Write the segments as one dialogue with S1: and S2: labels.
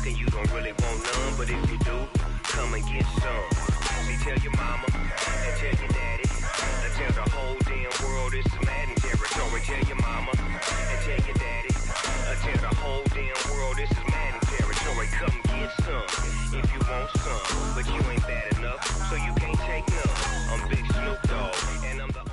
S1: and you don't really want none, but if you do, come and get some. See, tell your mama and tell your daddy and tell the whole damn world it's Madden territory. Tell your mama and tell your daddy and tell the whole damn world this is Madden territory. Come get some if you want some, but you ain't bad enough, so you can't take none. I'm Big Snoop Dogg, and I'm the only.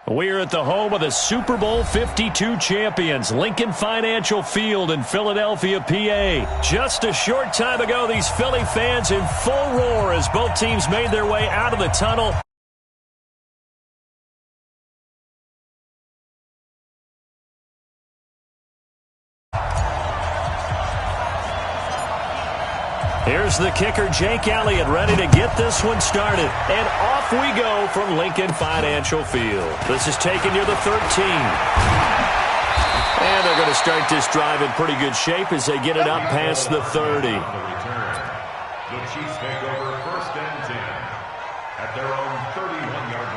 S2: We're at the home of the Super Bowl 52 champions, Lincoln Financial Field in Philadelphia, PA. Just a short time ago, these Philly fans in full roar as both teams made their way out of the tunnel. Here's the kicker, Jake Elliott, ready to get this one started. And off we go from Lincoln Financial Field. This is taken near the 13. And they're going to start this drive in pretty good shape as they get it up past the 30.
S3: The Chiefs take over 1st and 10 at their own 31-yard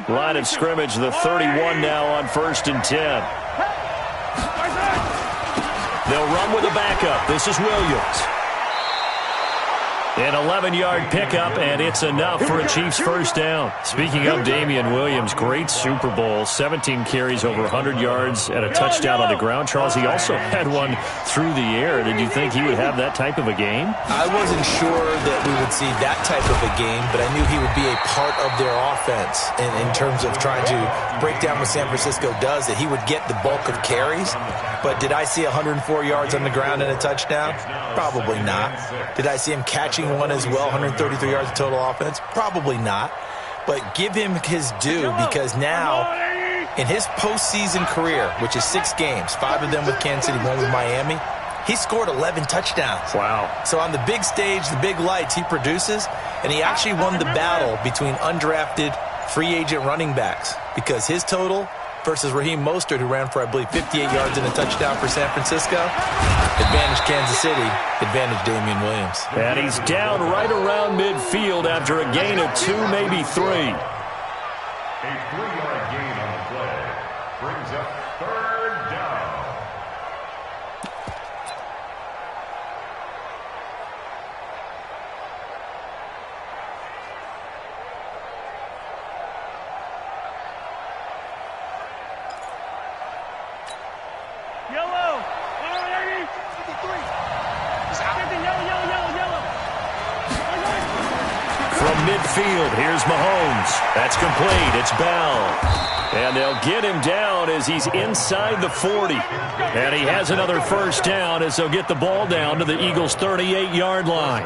S3: line.
S2: Line of scrimmage, the 31 now on 1st and 10. They'll run with a backup. This is Williams. An 11-yard pickup, and it's enough for a Chiefs first down. Speaking of Damian Williams, great Super Bowl. 17 carries, over 100 yards, and a touchdown on the ground. Charles, he also had one through the air. Did you think he would have that type of a game?
S4: I wasn't sure that we would see that type of a game, but I knew he would be a part of their offense in terms of trying to break down what San Francisco does, that he would get the bulk of carries. But did I see 104 yards on the ground and a touchdown? Probably not. Did I see him catching one as well, 133 yards of total offense? Probably not. But give him his due, because now in his postseason career, which is 6 games, 5 of them with Kansas City, 1 with Miami, he scored 11 touchdowns.
S2: Wow.
S4: So on the big stage, the big lights, he produces, and he actually won the battle between undrafted free agent running backs, because his total versus Raheem Mostert, who ran for, I believe, 58 yards and a touchdown for San Francisco. Advantage Kansas City, advantage Damian Williams.
S2: And he's down right around midfield after a gain of 2, maybe 3.
S3: A 3-yard gain on the play brings up 3rd down.
S5: Yellow.
S2: From midfield, here's Mahomes. That's complete. It's Bell. And they'll get him down as he's inside the 40. And he has another first down as they'll get the ball down to the Eagles' 38-yard line.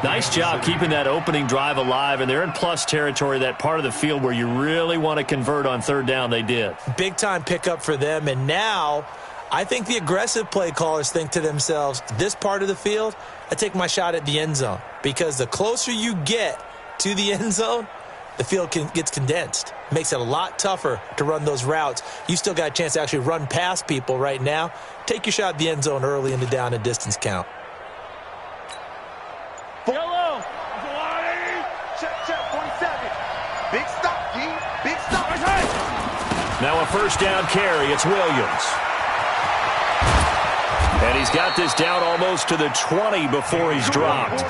S2: Nice job keeping that opening drive alive, and they're in plus territory, that part of the field where you really want to convert on 3rd down. They did.
S4: Big-time pickup for them, and now I think the aggressive play callers think to themselves, this part of the field, I take my shot at the end zone, because the closer you get to the end zone, the field gets condensed. Makes it a lot tougher to run those routes. You still got a chance to actually run past people right now. Take your shot at the end zone early in the down and distance count.
S5: Yellow. Check, 47. Big stop, G. Big stop.
S2: Now a first down carry. It's Williams. And he's got this down almost to the 20 before he's dropped.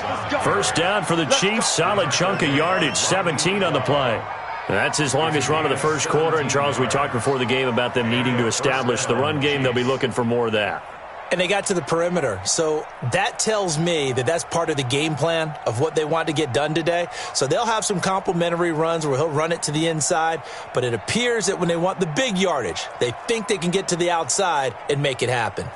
S2: First down for the Chiefs. Solid chunk of yardage. 17 on the play. That's his longest run of the first quarter. And, Charles, we talked before the game about them needing to establish the run game. They'll be looking for more of that.
S4: And they got to the perimeter. So that tells me that that's part of the game plan of what they want to get done today. So they'll have some complimentary runs where he'll run it to the inside. But it appears that when they want the big yardage, they think they can get to the outside and make it happen.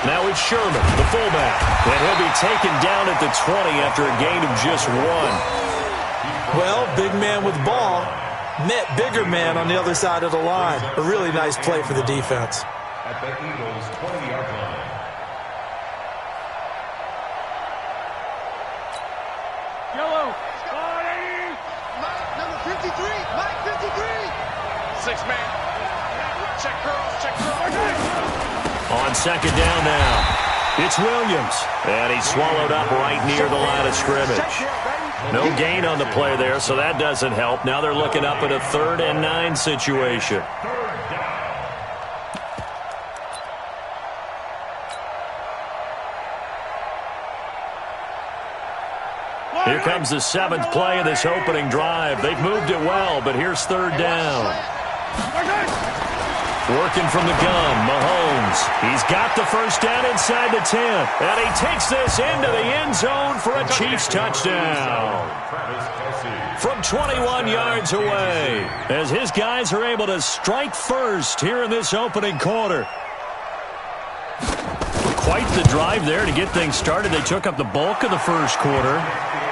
S2: Now it's Sherman, the fullback. And he'll be taken down at the 20 after a gain of just 1.
S4: Well, big man with ball met bigger man on the other side of the line. A really nice play for the defense.
S3: At the Eagles' 20-yard line.
S5: Yellow. Number 53. Mike 53. 6 man. Check curls.
S2: On second down now. It's Williams, and he's swallowed up right near the line of scrimmage. No gain on the play there, so that doesn't help. Now they're looking up at a 3rd and 9 situation. Here comes the 7th play of this opening drive. They've moved it well, but here's 3rd down. Working from the gun, Mahomes. He's got the first down inside the 10. And he takes this into the end zone for a Chiefs touchdown. From 21 yards away, as his guys are able to strike first here in this opening quarter. Quite the drive there to get things started. They took up the bulk of the first quarter,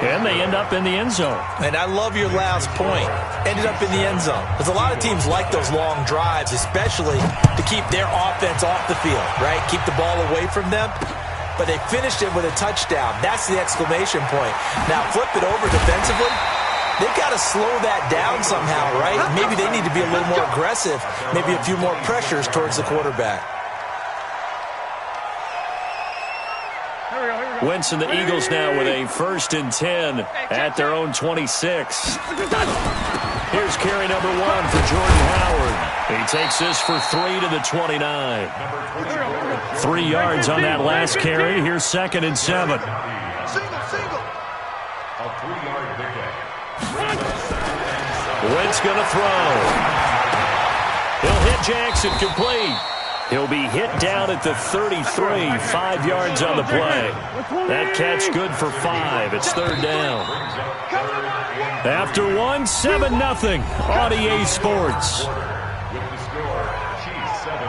S2: and they end up in the end zone.
S4: And I love your last point. Ended up in the end zone. Because a lot of teams like those long drives, especially to keep their offense off the field, right? Keep the ball away from them. But they finished it with a touchdown. That's the exclamation point. Now flip it over defensively. They've got to slow that down somehow, right? Maybe they need to be a little more aggressive. Maybe a few more pressures towards the quarterback.
S2: Wentz and the Eagles now with a 1st and 10 at their own 26. Here's carry number 1 for Jordan Howard. He takes this for 3 to the 29. 3 yards on that last carry. Here's 2nd and 7.
S3: A 3-yard pickup.
S2: Wentz going to throw. He'll hit Jackson complete. He'll be hit down at the 33, 5 yards on the play. That catch good for 5. It's 3rd down. After 1, 7-0 on EA Sports.
S3: With the score, Chiefs 7,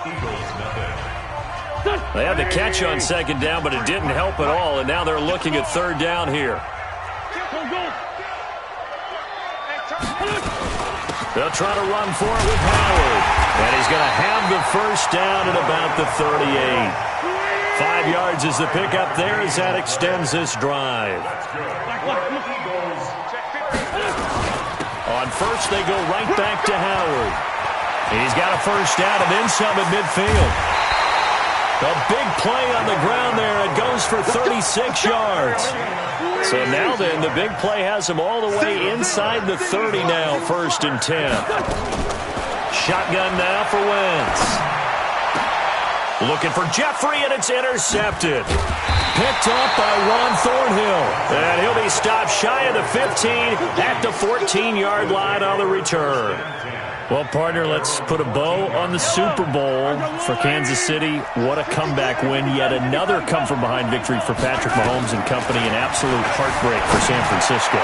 S3: Eagles nothing.
S2: They had the catch on 2nd down, but it didn't help at all, and now they're looking at 3rd down here. They'll try to run for it with Howard. And he's going to have the first down at about the 38. 5 yards is the pickup there as that extends this drive. On first, they go right back to Howard. He's got a first down and then some at midfield. A big play on the ground there. It goes for 36 yards. So now then, the big play has him all the way inside the 30 now, 1st and 10. Shotgun now for Wentz. Looking for Jeffrey, and it's intercepted. Picked up by Ron Thornhill. And he'll be stopped shy of the 15 at the 14-yard line on the return. Well, partner, let's put a bow on the Super Bowl for Kansas City. What a comeback win. Yet another come-from-behind victory for Patrick Mahomes and company. An absolute heartbreak for San Francisco.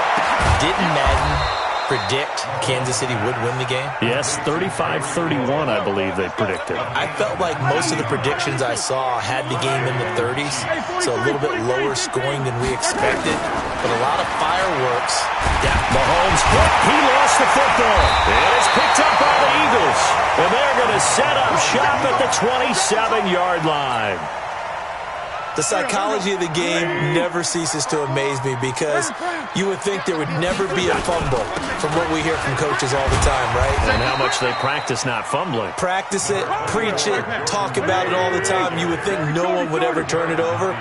S4: Didn't Madden predict Kansas City would win the game?
S2: Yes, 35-31, I believe they predicted.
S4: I felt like most of the predictions I saw had the game in the 30s, so a little bit lower scoring than we expected, but a lot of fireworks.
S2: Yeah, Mahomes hit. He lost the football. And it's picked up by the Eagles. And they're going to set up shop at the 27-yard line.
S4: The psychology of the game never ceases to amaze me because you would think there would never be a fumble from what we hear from coaches all the time, right?
S2: And how much they practice not fumbling.
S4: Practice it, preach it, talk about it all the time. You would think no one would ever turn it over.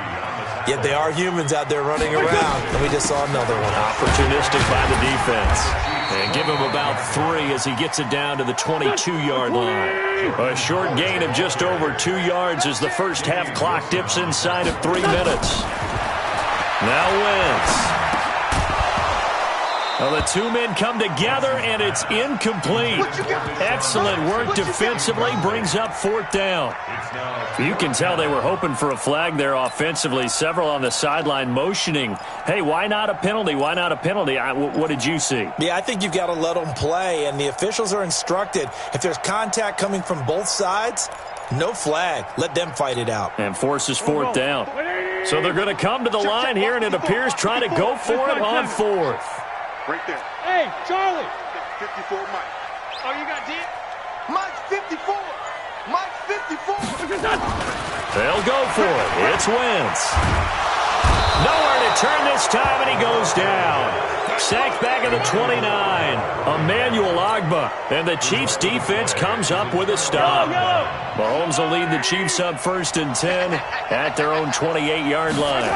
S4: Yet they are humans out there running around, and we just saw another one.
S2: Opportunistic by the defense. And give him about 3 as he gets it down to the 22-yard line. A short gain of just over 2 yards as the first half clock dips inside of 3 minutes. Now Wentz. Well, the two men come together, and it's incomplete. Excellent work defensively, brings up 4th down. You can tell they were hoping for a flag there offensively. Several on the sideline motioning, hey, why not a penalty? Why not a penalty? What did you see?
S4: Yeah, I think you've got to let them play, and the officials are instructed. If there's contact coming from both sides, no flag. Let them fight it out.
S2: And forces 4th down. So they're going to come to the line here, and it appears trying to go for it on 4th.
S5: Right there. Hey, Charlie. 54, Mike. Oh, you got D? Mike's 54. Mike's 54.
S2: They'll go for it. It's Wentz. Nowhere to turn this time, and he goes down. Sacked back at the 29. Emmanuel Ogbah. And the Chiefs' defense comes up with a stop. Mahomes will lead the Chiefs up 1st and 10 at their own 28-yard line.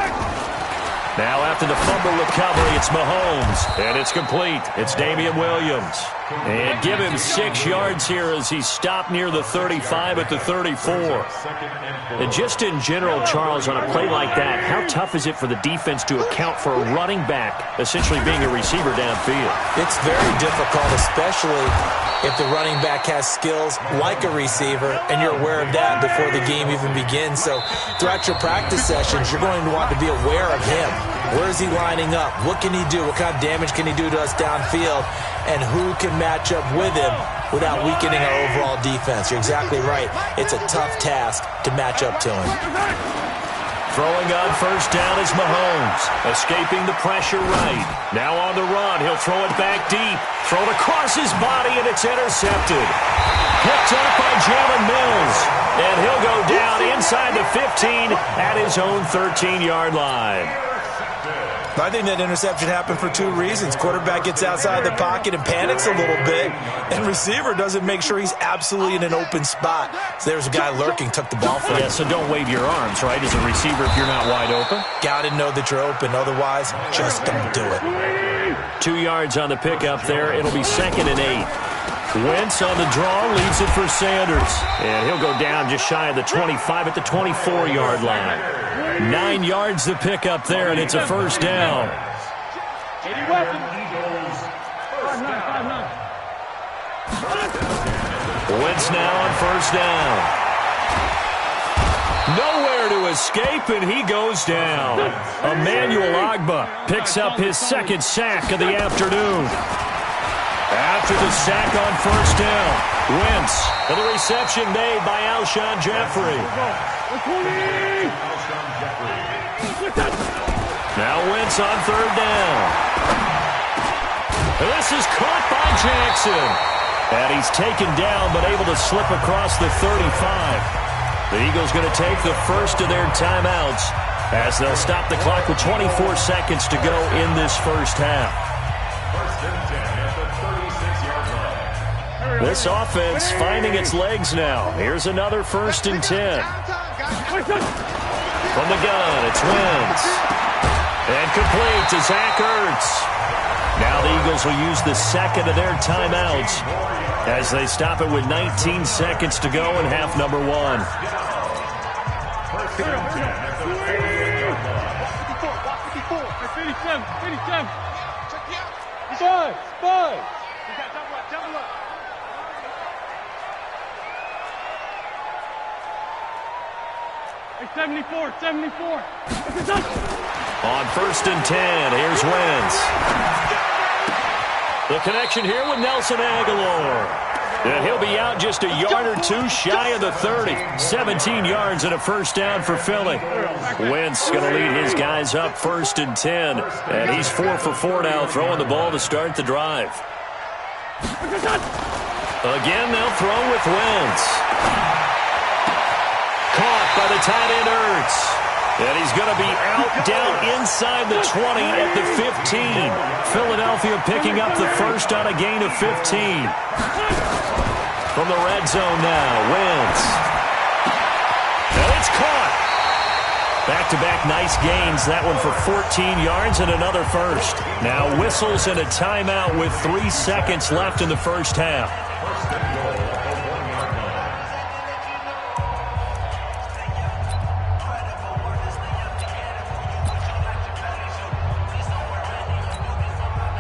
S2: Now after the fumble recovery, it's Mahomes, and it's complete. It's Damian Williams. And give him 6 yards here as he's stopped near the 35 at the 34. And just in general, Charles, on a play like that, how tough is it for the defense to account for a running back essentially being a receiver downfield?
S4: It's very difficult, especially if the running back has skills like a receiver, and you're aware of that before the game even begins. So throughout your practice sessions, you're going to want to be aware of him. Where is he lining up? What can he do? What kind of damage can he do to us downfield? And who can match up with him without weakening our overall defense? You're exactly right. It's a tough task to match up to him.
S2: Throwing on 1st down is Mahomes, escaping the pressure right. Now on the run, he'll throw it back deep. Throw it across his body, and it's intercepted. Picked up by Jalen Mills, and he'll go down inside the 15 at his own 13-yard line.
S4: I think that interception happened for 2 reasons. Quarterback gets outside the pocket and panics a little bit, and receiver doesn't make sure he's absolutely in an open spot. So there's a guy lurking, took the ball from him.
S2: Yeah, so don't wave your arms, right, as a receiver if you're not wide open.
S4: Got to know that you're open. Otherwise, just don't do it.
S2: 2 yards on the pickup there. It'll be 2nd and 8. Wentz on the draw, leaves it for Sanders. And he'll go down just shy of the 25 at the 24-yard line. 9 yards to pick up there, and it's a 1st down. Wentz now on 1st down. Nowhere to escape, and he goes down. Emmanuel Ogbah picks up his 2nd sack of the afternoon. After the sack on 1st down, Wentz, and the reception made by Alshon Jeffrey. Now Wentz on 3rd down. This is caught by Jackson. And he's taken down but able to slip across the 35. The Eagles going to take the first of their timeouts as they'll stop the clock with 24 seconds to go in this first half. This offense finding its legs now. Here's another 1st and 10. From the gun, it's Wentz. And complete to Zach Ertz. Now the Eagles will use the 2nd of their timeouts as they stop it with 19 seconds to go in half number 1.
S5: Five. 74.
S2: On 1st and 10, here's Wentz. The connection here with Nelson Aguilar. And he'll be out just a yard or 2 shy of the 30. 17 yards and a 1st down for Philly. Wentz going to lead his guys up 1st and 10. And he's 4 for 4 now, throwing the ball to start the drive. Again, they'll throw with Wentz. Caught by the tight end Ertz. And he's going to be out down inside the 20 at the 15. Philadelphia picking up the first on a gain of 15. From the red zone now, Wentz. And it's caught. Back-to-back nice gains. That one for 14 yards and another first. Now whistles and a timeout with 3 seconds left in the first half.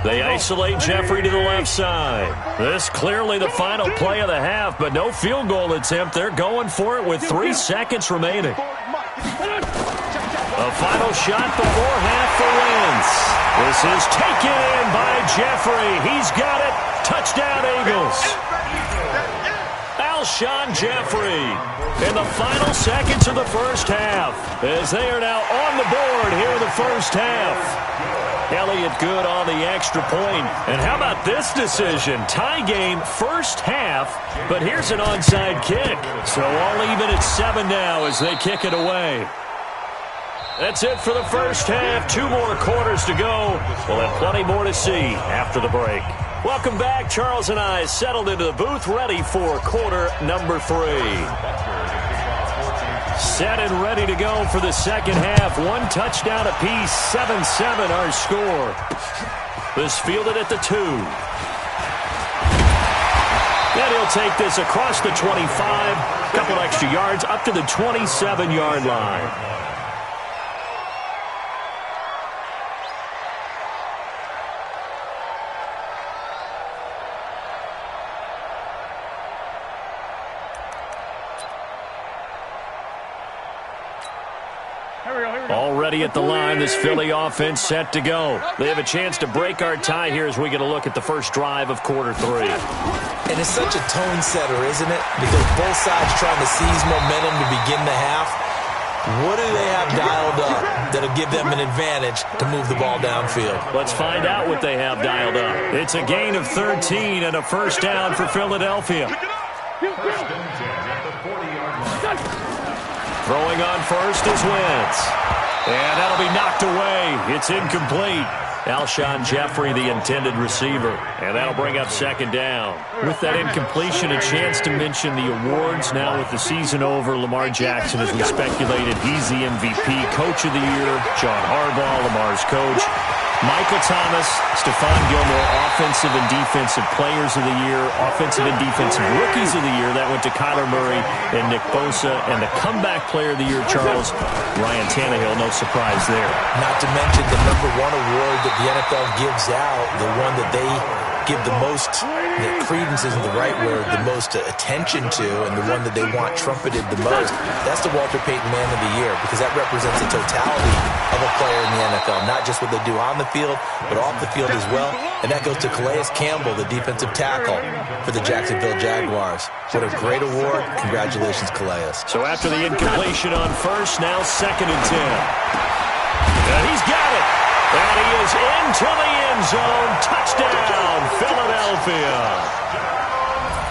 S2: They isolate Jeffrey to the left side. This clearly the final play of the half, but no field goal attempt. They're going for it with 3 seconds remaining. A final shot before half for Wentz. This is taken in by Jeffrey. He's got it. Touchdown, Eagles. Alshon Jeffrey in the final seconds of the first half as they are now on the board here in the first half. Elliott good on the extra point. And how about this decision? Tie game first half, but here's an onside kick. So all even at 7 now as they kick it away. That's it for the first half. 2 more quarters to go. We'll have plenty more to see after the break. Welcome back. Charles and I settled into the booth, ready for quarter number 3. Set and ready to go for the second half. 1 touchdown apiece, 7-7 our score. This fielded at the 2. And he'll take this across the 25. A couple extra yards up to the 27-yard line. Already at the line, this Philly offense set to go. They have a chance to break our tie here as we get a look at the first drive of quarter 3.
S4: And it's such a tone setter, isn't it? Because both sides trying to seize momentum to begin the half. What do they have dialed up that'll give them an advantage to move the ball downfield?
S2: Let's find out what they have dialed up. It's a gain of 13 and a first down for Philadelphia.
S3: First and 10 at the 40-yard line.
S2: Throwing on first is Wentz. And that'll be knocked away. It's incomplete. Alshon Jeffrey, the intended receiver. And that'll bring up second down. With that incompletion, a chance to mention the awards. Now with the season over, Lamar Jackson, as we speculated, he's the MVP, Coach of the Year. John Harbaugh, Lamar's coach. Michael Thomas, Stephon Gilmore, Offensive and Defensive Players of the Year, Offensive and Defensive Rookies of the Year. That went to Kyler Murray and Nick Bosa. And the Comeback Player of the Year, Charles, Ryan Tannehill, no surprise there.
S4: Not to mention the #1 award that the NFL gives out, the one that they give the most, that credence isn't the right word, the most attention to, and the one that they want trumpeted the most. That's the Walter Payton Man of the Year, because that represents the totality of a player in the NFL, not just what they do on the field, but off the field as well. And that goes to Calais Campbell, the defensive tackle for the Jacksonville Jaguars. What a great award. Congratulations, Calais.
S2: So after the incompletion on first, now 2nd and 10. And he's got it. And he is into the end zone. Touchdown, Philadelphia.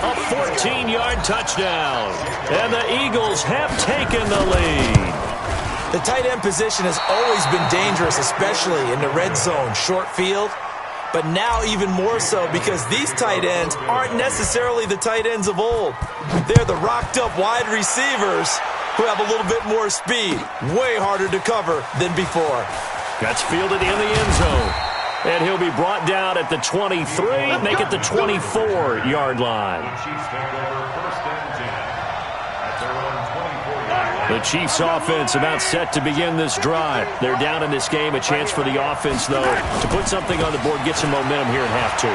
S2: A 14-yard touchdown. And the Eagles have taken the lead.
S4: The tight end position has always been dangerous, especially in the red zone, short field. But now even more so, because these tight ends aren't necessarily the tight ends of old. They're the rocked-up wide receivers who have a little bit more speed. Way harder to cover than before.
S2: That's fielded in the end zone. And he'll be brought down at the 23, make it the 24-yard line. The Chiefs offense about set to begin this drive. They're down in this game. A chance for the offense, though, to put something on the board, get some momentum here in half 2.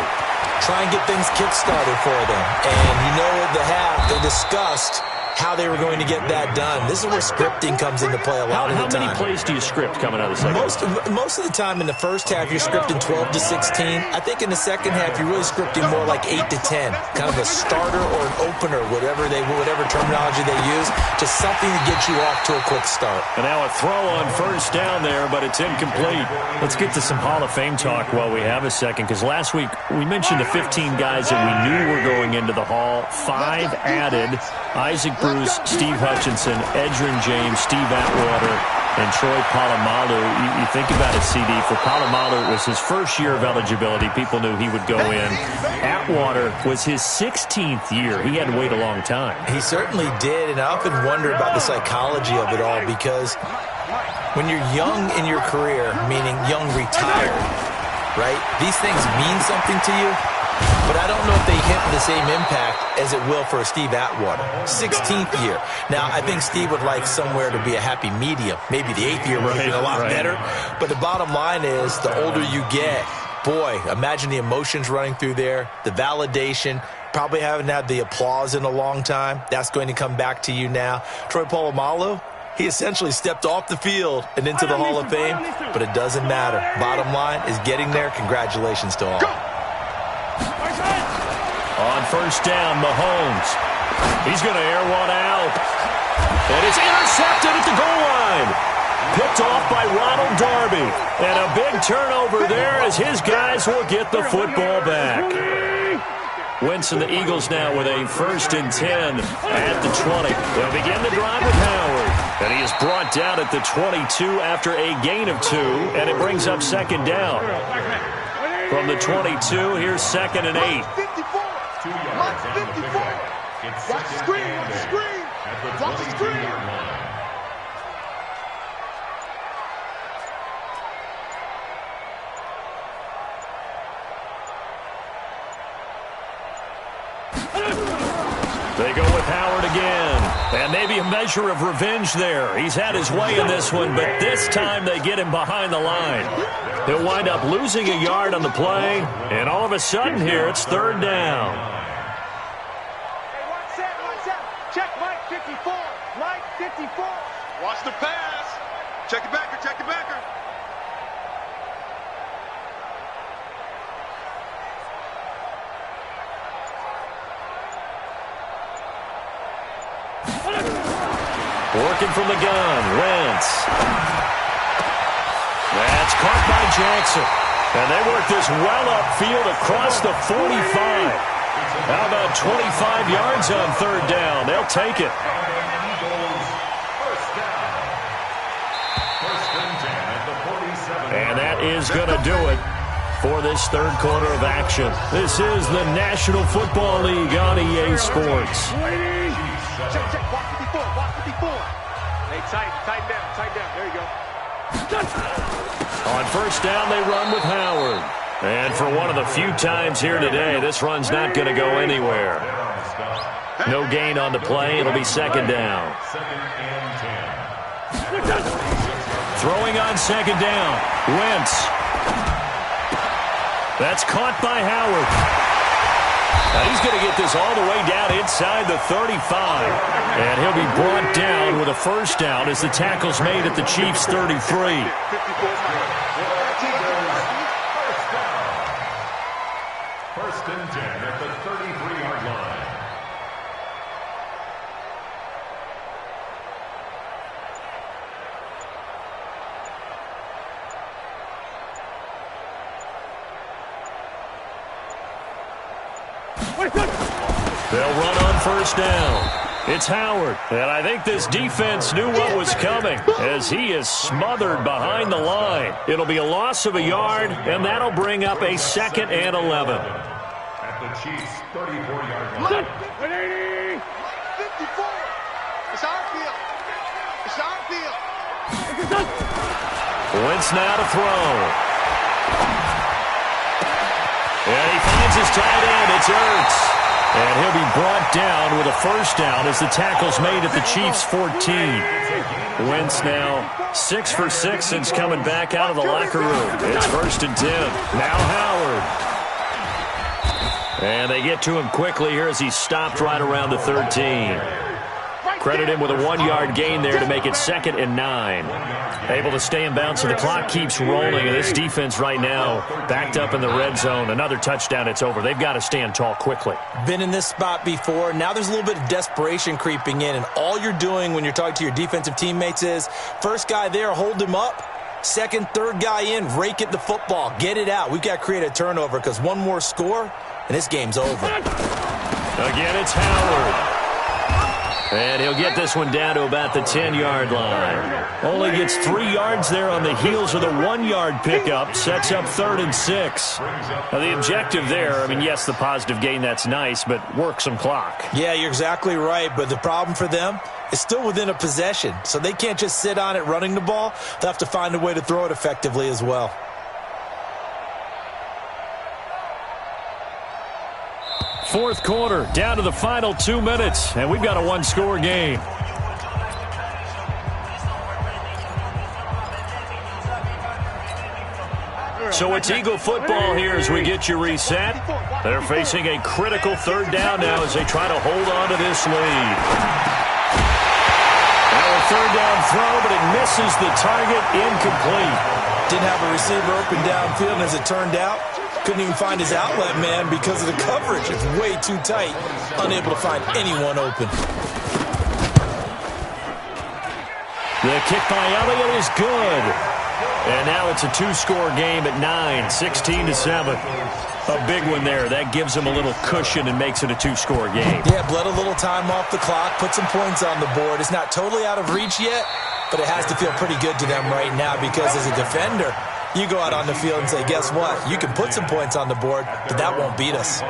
S4: Try and get things kick-started for them. And you know at the half, they discussed how they were going to get that done. This is where scripting comes into play a lot of the time.
S2: How many plays do you script coming out of the second half?
S4: Most of the time in the first half, you're scripting 12 to 16. I think in the second half, you're really scripting more like 8 to 10. Kind of a starter or an opener, whatever terminology they use, just something to get you off to a quick start.
S2: And now a throw on first down there, but it's incomplete. Let's get to some Hall of Fame talk while we have a second, because last week we mentioned the 15 guys that we knew were going into the Hall. 5 added. Isaac Bruce, Steve Hutchinson, Edgerrin James, Steve Atwater, and Troy Polamalu. You think about it, CD. For Polamalu, it was his first year of eligibility. People knew he would go in. Atwater was his 16th year. He had to wait a long time.
S4: He certainly did, and I often wonder about the psychology of it all, because when you're young in your career, meaning young retired, right, these things mean something to you. But I don't know if they hit the same impact as it will for Steve Atwater. 16th year. Now, I think Steve would like somewhere to be a happy medium. Maybe the 8th year would have been a lot better. But the bottom line is, the older you get, boy, imagine the emotions running through there, the validation, probably haven't had the applause in a long time. That's going to come back to you now. Troy Polamalu, he essentially stepped off the field and into the Hall of Fame, but it doesn't matter. Bottom line is getting there. Congratulations to all.
S2: On first down, Mahomes. He's going to air one out. And it's intercepted at the goal line. Picked off by Ronald Darby. And a big turnover there as his guys will get the football back. Wentz and the Eagles now with a 1st and 10 at the 20. They'll begin the drive with Howard. And he is brought down at the 22 after a gain of 2, and it brings up 2nd down. From the 22, here's 2nd and 8.
S5: 54.
S3: 2 yards on the pickup. It's
S5: Watch the screen. Watch the screen.
S3: at the
S5: Watch the screen.
S3: 22-yard line.
S2: They go with Howard again. And maybe a measure of revenge there. He's had his way in this one, but this time they get him behind the line. He'll wind up losing a yard on the play, and all of a sudden here it's 3rd down.
S5: Hey, one set. Check Mike 54. Mike 54.
S6: Watch the pass. Check the backer.
S2: Working from the gun, Wentz. That's caught by Jackson. And they work this well upfield across the 45. How about 25 yards on 3rd down? They'll take it. And that is going to do it for this 3rd quarter of action. This is the National Football League on EA Sports.
S5: Check. Walk 54. Hey, tighten down. There you go.
S2: On 1st down, they run with Howard. And for one of the few times here today, this run's not going to go anywhere. No gain on the play. It'll be 2nd down.
S3: 2nd and 10.
S2: Throwing on 2nd down. Wentz. That's caught by Howard. Now he's going to get this all the way down inside the 35. And he'll be brought down with a 1st down as the tackle's made at the Chiefs' 33.
S3: 1st and 10 at the 33-yard line.
S2: They'll run on 1st down. It's Howard, and I think this defense knew what was coming as he is smothered behind the line. It'll be a loss of a yard, and that'll bring up a 2nd and 11.
S3: At the Chiefs' 34-yard line.
S5: 54. It's our field.
S2: Wentz now to throw. And he finds his tight end. It's Ertz. And he'll be brought down with a 1st down as the tackle's made at the Chiefs' 14. Wentz now 6 for 6 since coming back out of the locker room. It's 1st and 10. Now Howard. And they get to him quickly here as he's stopped right around the 13. Credit him with a 1-yard gain there to make it 2nd and 9. Able to stay in bounds, so the clock keeps rolling. And this defense right now backed up in the red zone. Another touchdown, it's over. They've got to stand tall quickly.
S4: Been in this spot before. Now there's a little bit of desperation creeping in. And all you're doing when you're talking to your defensive teammates is, first guy there, hold him up. Second, third guy in, rake at the football. Get it out. We've got to create a turnover because one more score, and this game's over.
S2: Again, it's Howard. And he'll get this one down to about the 10-yard line. Only gets 3 yards there on the heels of the 1-yard pickup. Sets up 3rd and 6. Now, the objective there, I mean, yes, the positive gain, that's nice, but work some clock.
S4: Yeah, you're exactly right. But the problem for them is still within a possession. So they can't just sit on it running the ball. They'll have to find a way to throw it effectively as well.
S2: Fourth quarter, down to the final 2 minutes, and we've got a 1-score game. So it's Eagle football here as we get you reset. They're facing a critical 3rd down now as they try to hold on to this lead. Now a 3rd down throw, but it misses the target, incomplete.
S4: Didn't have a receiver open downfield, and as it turned out, couldn't even find his outlet man because of the coverage. It's way too tight. Unable to find anyone open.
S2: The kick by Elliott is good. And now it's a 2-score game at 9, 16-7. A big one there. That gives them a little cushion and makes it a two-score game.
S4: Yeah, bled a little time off the clock, put some points on the board. It's not totally out of reach yet, but it has to feel pretty good to them right now because as a defender, you go out on the field and say, guess what? You can put some points on the board, but that won't beat us.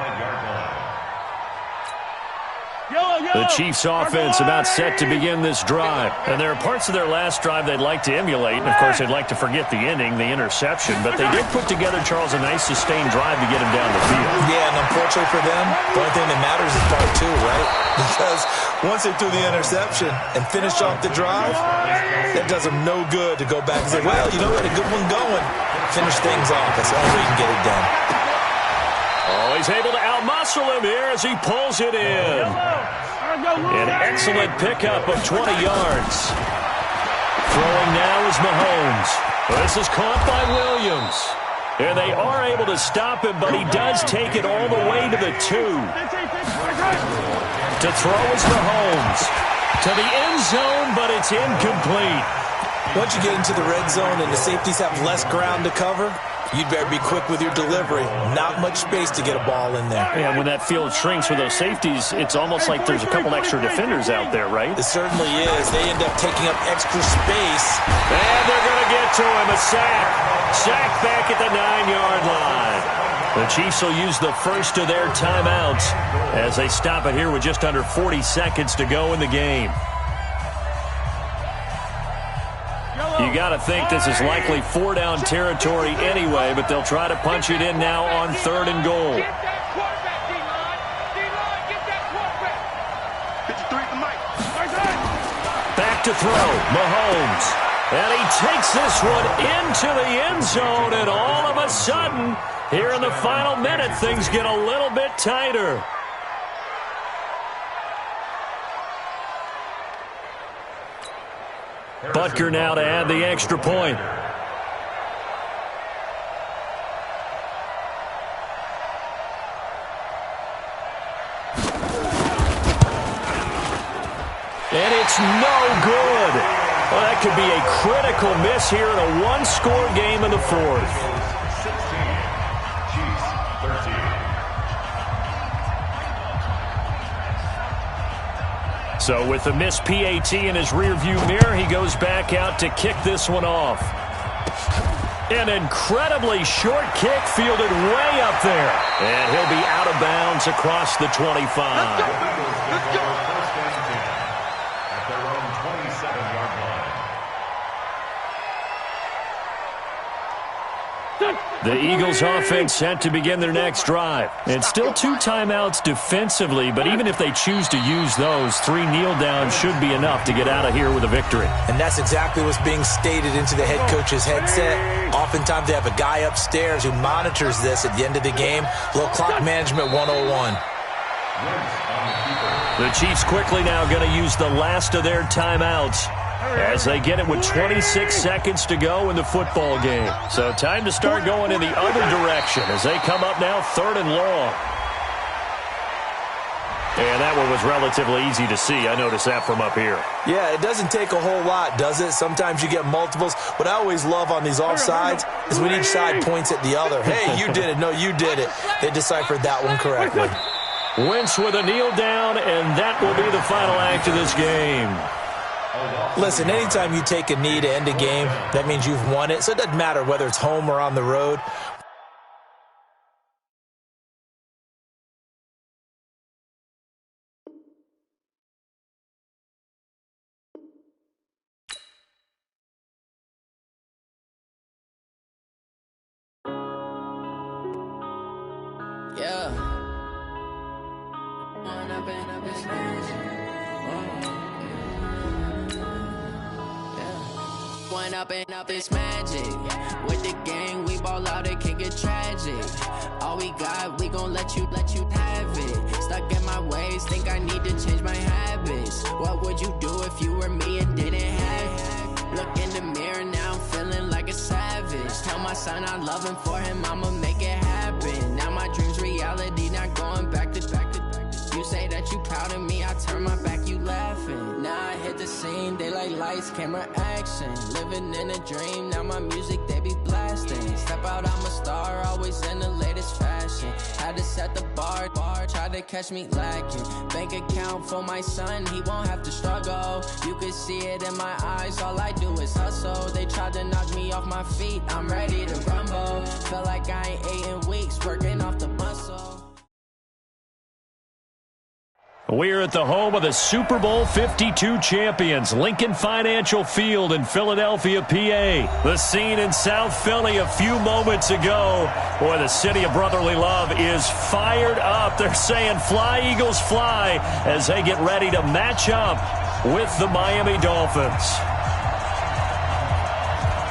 S2: The Chiefs' offense about set to begin this drive. And there are parts of their last drive they'd like to emulate. And, of course, they'd like to forget the ending, the interception. But they did put together, Charles, a nice sustained drive to get him down the field.
S4: Yeah, and unfortunately for them, the only thing that matters is part two, right? Because once they threw the interception and finished off the drive, that does them no good to go back and say, well, you know what, a good one going. Finish things off. That's the only way you can get it done.
S2: Oh, he's able to outmuscle him here as he pulls it in. An excellent pickup of 20 yards. Throwing now is Mahomes. This is caught by Williams. And they are able to stop him, but he does take it all the way to the 2. To throw is Mahomes. To the end zone, but it's incomplete.
S4: Once you get into the red zone and the safeties have less ground to cover, you'd better be quick with your delivery. Not much space to get a ball in there.
S2: And when that field shrinks with those safeties, it's almost like there's a couple extra defenders out there, right?
S4: It certainly is. They end up taking up extra space.
S2: And they're going to get to him. A sack. Sack back at the 9-yard line. The Chiefs will use the first of their timeouts as they stop it here with just under 40 seconds to go in the game. You got to think this is likely 4-down territory anyway, but they'll try to punch it in now on 3rd and goal. Back to throw, Mahomes. And he takes this one into the end zone, and all of a sudden, here in the final minute, things get a little bit tighter. Butker now to add the extra point. And it's no good. Well, that could be a critical miss here in a one-score game in the 4th. 16, Chiefs 13. So with the missed PAT in his rearview mirror, he goes back out to kick this one off. An incredibly short kick fielded way up there. And he'll be out of bounds across the 25.
S3: Let's go. First and 10 at their own 27-yard line.
S2: The Eagles offense set to begin their next drive. And still 2 timeouts defensively, but even if they choose to use those, 3 kneel downs should be enough to get out of here with a victory.
S4: And that's exactly what's being stated into the head coach's headset. Oftentimes they have a guy upstairs who monitors this at the end of the game. Little clock management 101.
S2: The Chiefs quickly now going to use the last of their timeouts as they get it with 26 seconds to go in the football game. So time to start going in the other direction as they come up now 3rd and long. And that one was relatively easy to see. I noticed that from up here.
S4: Yeah, it doesn't take a whole lot, does it? Sometimes you get multiples. What I always love on these offsides is when each side points at the other. Hey, you did it. No, you did it. They deciphered that one correctly.
S2: Wentz with a kneel down, and that will be the final act of this game.
S4: Listen, anytime you take a knee to end a game, that means you've won it. So it doesn't matter whether it's home or on the road.
S7: Yeah. One up and up, it's magic. With the gang, we ball out, it can get tragic. All we got, we gon' let you have it. Stuck in my ways, think I need to change my habits. What would you do if you were me and didn't have it? Look in the mirror, now I'm feeling like a savage. Tell my son I love him, for him I'ma make it happen. Now my dream's reality, not going back to. You say that you proud of me, I turn my back, you laughing. Now I hit the the scene, they like lights, camera, action. Living in a dream, now my music, they be blasting. Step out, I'm a star, always in the latest fashion. Had to set the bar, try to catch me lacking. Bank account for my son, he won't have to struggle. You could see it in my eyes, all I do is hustle. They tried to knock me off my feet, I'm ready to rumble. Feel like I ain't ate in weeks, working off the muscle.
S2: We're at the home of the Super Bowl 52 champions, Lincoln Financial Field in Philadelphia, PA. The scene in South Philly a few moments ago. Boy, the city of brotherly love is fired up. They're saying, "Fly, Eagles, fly," as they get ready to match up with the Miami Dolphins.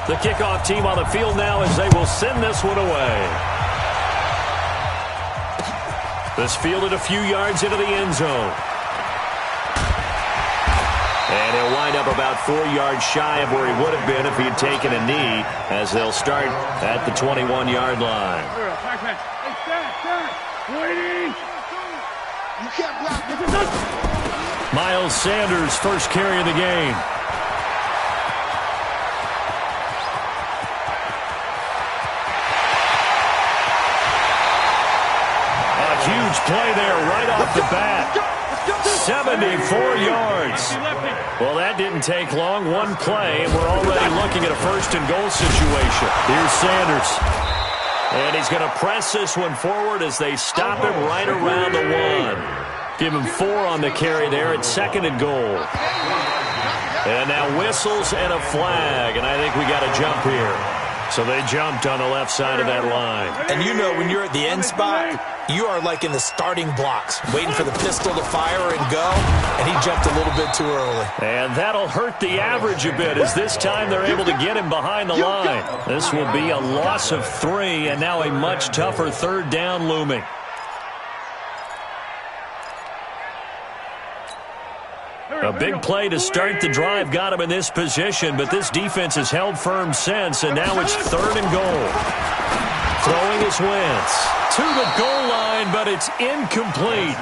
S2: The kickoff team on the field now as they will send this one away. This fielded a few yards into the end zone. And he'll wind up about 4 yards shy of where he would have been if he had taken a knee, as they'll start at the 21-yard line. Miles Sanders, first carry of the game. Huge play there right off the bat. 74 yards. Well, that didn't take long. One play, and we're already looking at a first-and-goal situation. Here's Sanders. And he's going to press this one forward as they stop him right around the 1. Give him 4 on the carry there at 2nd and goal. And now whistles and a flag, and I think we got a jump here. So they jumped on the left side of that line.
S4: And you know when you're at the end spot, you are like in the starting blocks, waiting for the pistol to fire and go, and he jumped a little bit too early.
S2: And that'll hurt the average a bit, as this time they're able to get him behind the line. This will be a loss of 3, and now a much tougher 3rd down looming. A big play to start the drive got him in this position, but this defense has held firm since, and now it's 3rd and goal. Throwing his Wentz to the goal line, but it's incomplete.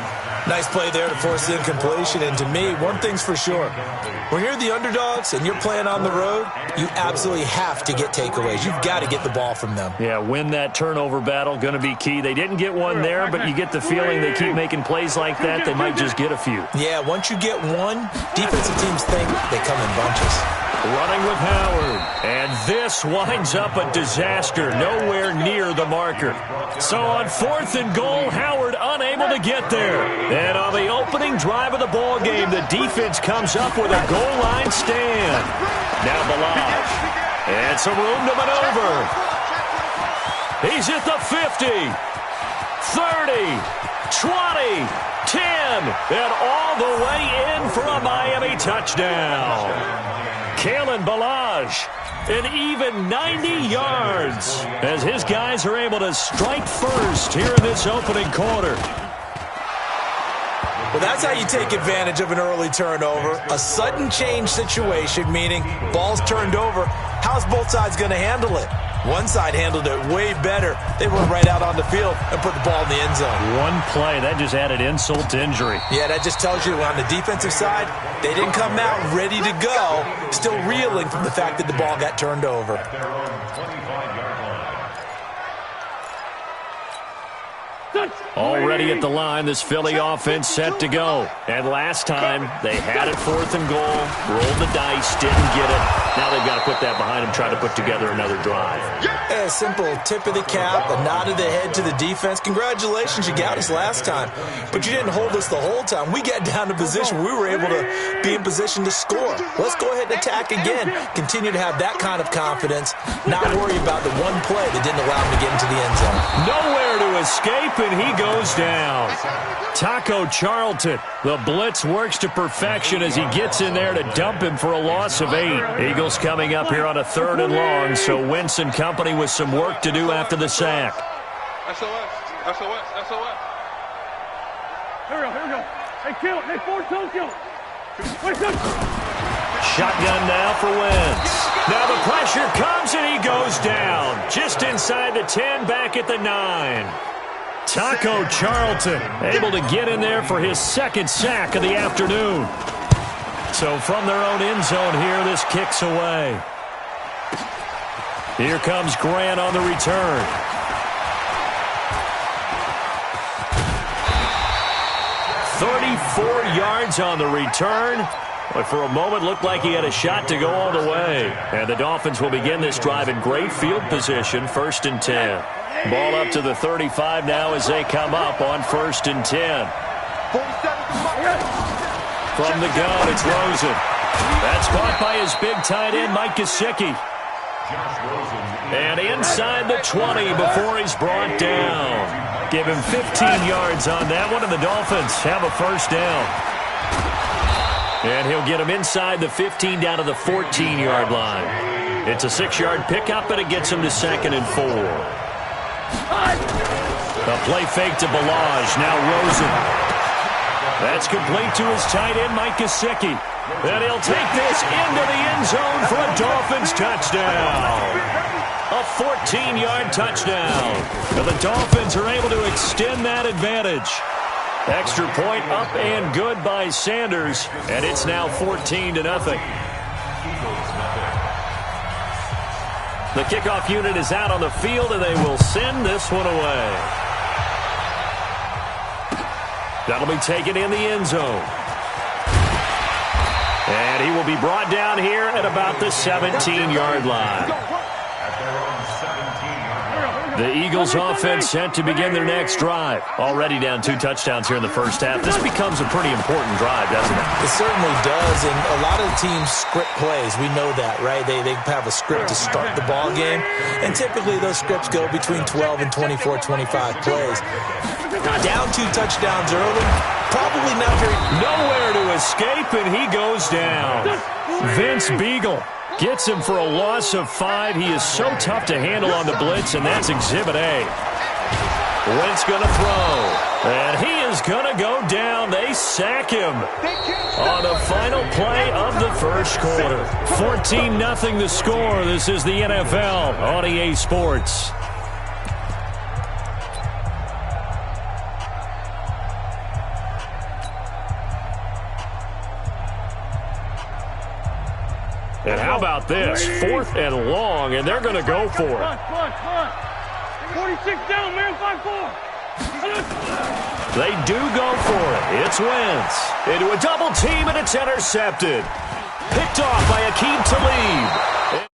S4: Nice play there to force the incompletion, and to me, one thing's for sure. When you're the underdogs and you're playing on the road, you absolutely have to get takeaways. You've got to get the ball from them.
S2: Yeah, win that turnover battle, going to be key. They didn't get one there, but you get the feeling they keep making plays like that, they might just get a few.
S4: Yeah, once you get one, defensive teams think they come in bunches.
S2: Running with Howard, and this winds up a disaster, nowhere near the marker. So on 4th and goal, Howard unable to get there. And on the opening drive of the ball game, the defense comes up with a goal line stand. Now Balaj, and some room to maneuver. He's at the 50, 30, 20, 10, and all the way in for a Miami touchdown. Kalen Balaj, an even 90 yards, as his guys are able to strike first here in this opening quarter.
S4: Well, that's how you take advantage of an early turnover. A sudden change situation, meaning ball's turned over. How's both sides going to handle it? One side handled it way better. They went right out on the field and put the ball in the end zone.
S2: One play, that just added insult to injury.
S4: Yeah, that just tells you on the defensive side, they didn't come out ready to go, still reeling from the fact that the ball got turned over.
S2: Already at the line, this Philly offense set to go. And last time, they had it 4th and goal, rolled the dice, didn't get it. Now they've got to put that behind them, try to put together another drive.
S4: Yeah, a simple tip of the cap, a nod of the head to the defense. Congratulations, you got us last time. But you didn't hold us the whole time. We got down to position. We were able to be in position to score. Let's go ahead and attack again. Continue to have that kind of confidence. Not worry about the one play that didn't allow him to get into the end zone.
S2: Nowhere to escape, and he goes down. Taco Charlton, the blitz works to perfection as he gets in there to dump him for a loss of 8. Eagles coming up here on a 3rd and long, so Wentz and company with some work to do after the sack.
S6: SOS, SOS, SOS.
S5: Here we go. Hey, kill it. Hey, force kill it.
S2: Shotgun now for Wentz. Now the pressure comes and he goes down. Just inside the 10, back at the 9. Taco Charlton able to get in there for his 2nd sack of the afternoon. So from their own end zone here, this kicks away. Here comes Grant on the return. "34 yards on the return. But for a moment, looked like he had a shot to go all the way. And the Dolphins will begin this drive in great field position, 1st and 10. Ball up to the 35 now as they come up on 1st and 10. From the gun, it's Rosen. That's caught by his big tight end, Mike Gesicki. And inside the 20 before he's brought down. Give him 15 yards on that one, and the Dolphins have a first down. And he'll get him inside the 15 down to the 14-yard line. It's a 6-yard pickup, and it gets him to 2nd and 4. A play fake to Balaj. Now Rosen. That's complete to his tight end, Mike Gesicki. And he'll take this into the end zone for a Dolphins touchdown. A 14-yard touchdown. And the Dolphins are able to extend that advantage. Extra point up and good by Sanders, and it's now 14-0. The kickoff unit is out on the field, and they will send this one away. That'll be taken in the end zone. And he will be brought down here at about the 17-yard line. The Eagles offense set to begin their next drive. Already down 2 touchdowns here in the first half. This becomes a pretty important drive, doesn't it?
S4: It certainly does, and a lot of teams script plays. We know that, right? They have a script to start the ball game, and typically those scripts go between 12 and 24, 25 plays. Down 2 touchdowns early, probably not very...
S2: Nowhere to escape, and he goes down. Vince Beagle gets him for a loss of 5. He is so tough to handle on the blitz, and that's Exhibit A. Wentz going to throw, and he is going to go down. They sack him on the final play of the first quarter. 14-0 the score. This is the NFL on EA Sports. And how about this? 4th and long, and they're going to go for it.
S5: 46 down, man, 5-4.
S2: They do go for it. It's Wentz into a double team, and it's intercepted. Picked off by Aqib Talib.